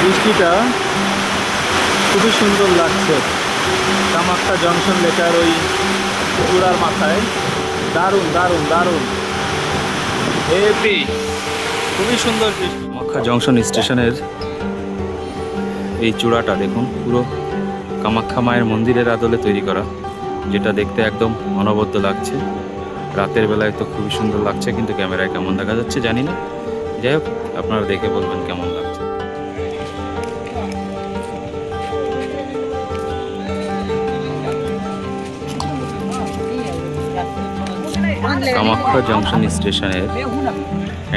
বৃষ্টিটা খুবই সুন্দর লাগছে। কামাখ্যা জংশন লেখার ওই চূড়ার মাথায় দারুণ দারুণ দারুণ হেভি, খুবই সুন্দর বৃষ্টি। কামাখ্যা জংশন স্টেশনের এই চূড়াটা দেখুন, পুরো কামাখ্যা মায়ের মন্দিরের আদলে তৈরি করা, যেটা দেখতে একদম অনবদ্য লাগছে। রাতের বেলায় তো খুবই সুন্দর লাগছে, কিন্তু ক্যামেরায় কেমন দেখা যাচ্ছে জানি না। যাই হোক, আপনারা দেখে বলবেন কেমন লাগছে। কামাখ্যা জংশন স্টেশনের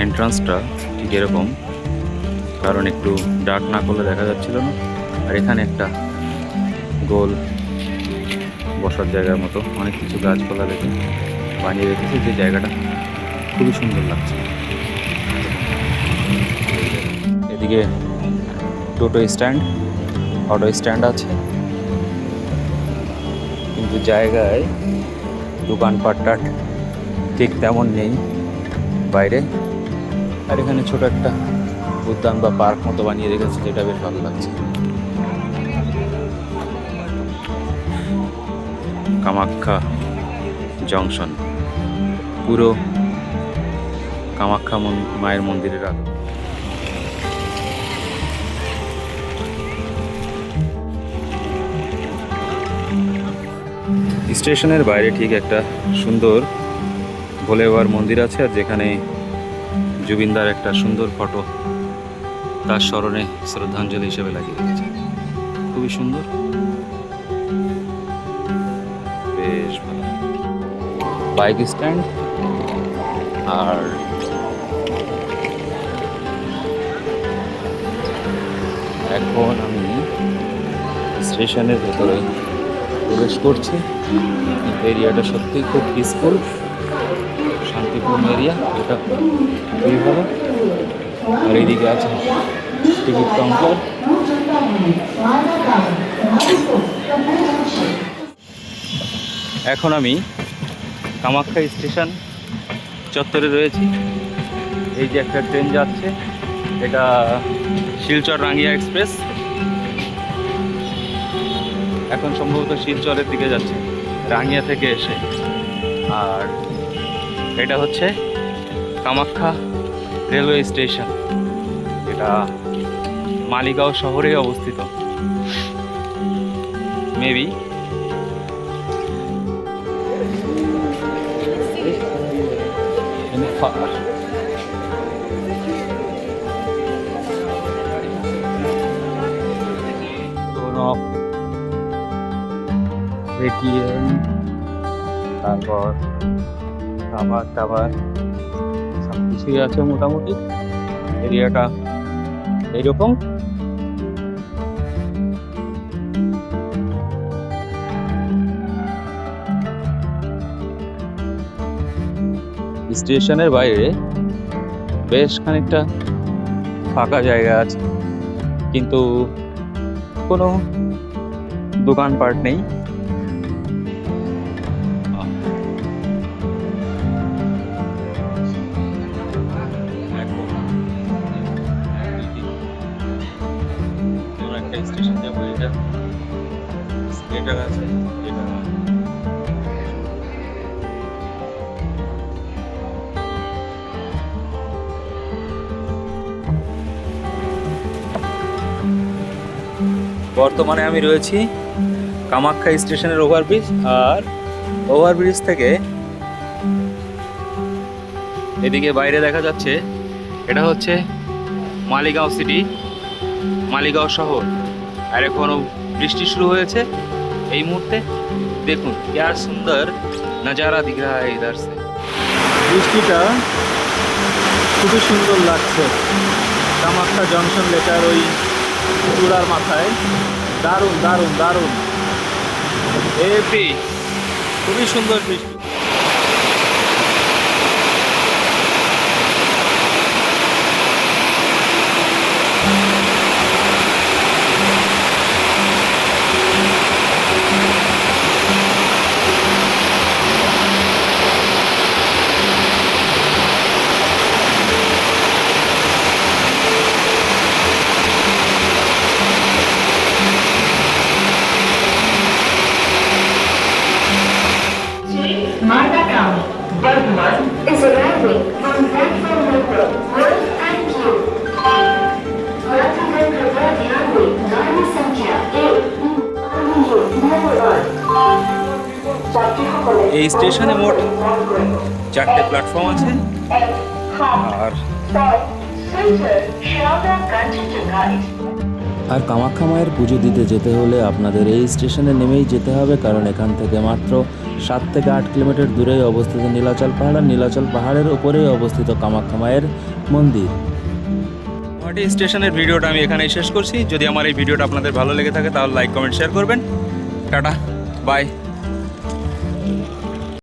এন্ট্রান্সটা ঠিক এরকম, কারণ একটু ডার্ক না করলে দেখা যাচ্ছিল না। আর এখানে একটা গোল বসার জায়গার মতো অনেক কিছু গাছপালা রেখে বানিয়ে রেখেছে, যে জায়গাটা খুবই সুন্দর লাগছে। এদিকে টোটো স্ট্যান্ড, অটো স্ট্যান্ড আছে, কিন্তু জায়গায় দোকানপাটটা ঠিক তেমন নেই বাইরে। আর এখানে ছোট একটা উদ্যান বা পার্ক মতো বানিয়ে রেখেছে, যেটা বেশ ভালো লাগছে। কামাখ্যা জংশন পুরো কামাখ্যা মায়ের মন্দিরের আগে। স্টেশনের বাইরে ঠিক একটা সুন্দর ভোলে বাবার মন্দির আছে, আর যেখানে জুবিনদার একটা সুন্দর ফটো তার স্মরণে শ্রদ্ধাঞ্জলি হিসেবে লাগিয়ে রেখেছে। খুবই সুন্দর, বেশ ভালো। বাইক স্ট্যান্ড, আর এখন আমি স্টেশনের ভেতরে প্রবেশ করছি। এরিয়াটা সত্যিই খুব পিসফুল, শান্তিপূর্ণ এরিয়া, যেটা খুবই ভালো। আর এইদিকে আছে টিকিট কাউন্টার। এখন আমি কামাখ্যা স্টেশন চত্বরে রয়েছি। এই যে একটা ট্রেন যাচ্ছে, এটা শিলচর রাঙ্গিয়া এক্সপ্রেস। এখন সম্ভবত শিলচরের দিকে যাচ্ছে রাঙ্গিয়া থেকে এসে। আর এটা হচ্ছে কামাখ্যা রেলওয়ে স্টেশন, এটা মালিগাঁও শহরে অবস্থিত। মেবি এটিএম, তারপর খাবার টাবার সব কিছুই আছে মোটামুটি। এরিয়াটা এইরকম। স্টেশনের বাইরে বেশ খানিকটা ফাঁকা জায়গা আছে, কিন্তু কোনো দোকানপাট নেই। একটা স্টেশন যাবো, এটা স্কেটার আছে, যেটা বর্তমানে আমি রয়েছি কামাখ্যা স্টেশনের ওভারব্রিজ। আর ওভারব্রিজ থেকে এদিকে বাইরে দেখা যাচ্ছে, এটা হচ্ছে মালিগাঁও সিটি, মালিগাঁও শহর। আর এখনো বৃষ্টি শুরু হয়েছে এই মুহূর্তে। দেখুন क्या সুন্দর নজারা দিখ रहा है इधर से। বৃষ্টিটা খুবই সুন্দর লাগছে। কামাখ্যা জংশন লেখার ওই চূড়ার মাথায় দারুণ দারুণ দারুণ হেভি, খুবই সুন্দর বৃষ্টি। এই স্টেশনে মোট 4টে প্ল্যাটফর্ম আছে। আর কামাখ্যা মায়ের পুজো দিতে যেতে হলে আপনাদের এই স্টেশনে নেমেই যেতে হবে, কারণ এখান থেকে মাত্র 7 থেকে 8 কিলোমিটার দূরেই অবস্থিত নীলাচল পাহাড়। আর নীলাচল পাহাড়ের ওপরেই অবস্থিত কামাখ্যা মায়ের মন্দির। গুয়াহাটি স্টেশনের ভিডিওটা আমি এখানেই শেষ করছি। যদি আমার এই ভিডিওটা আপনাদের ভালো লেগে থাকে তাহলে লাইক কমেন্ট শেয়ার করবেন। টাটা, বাই।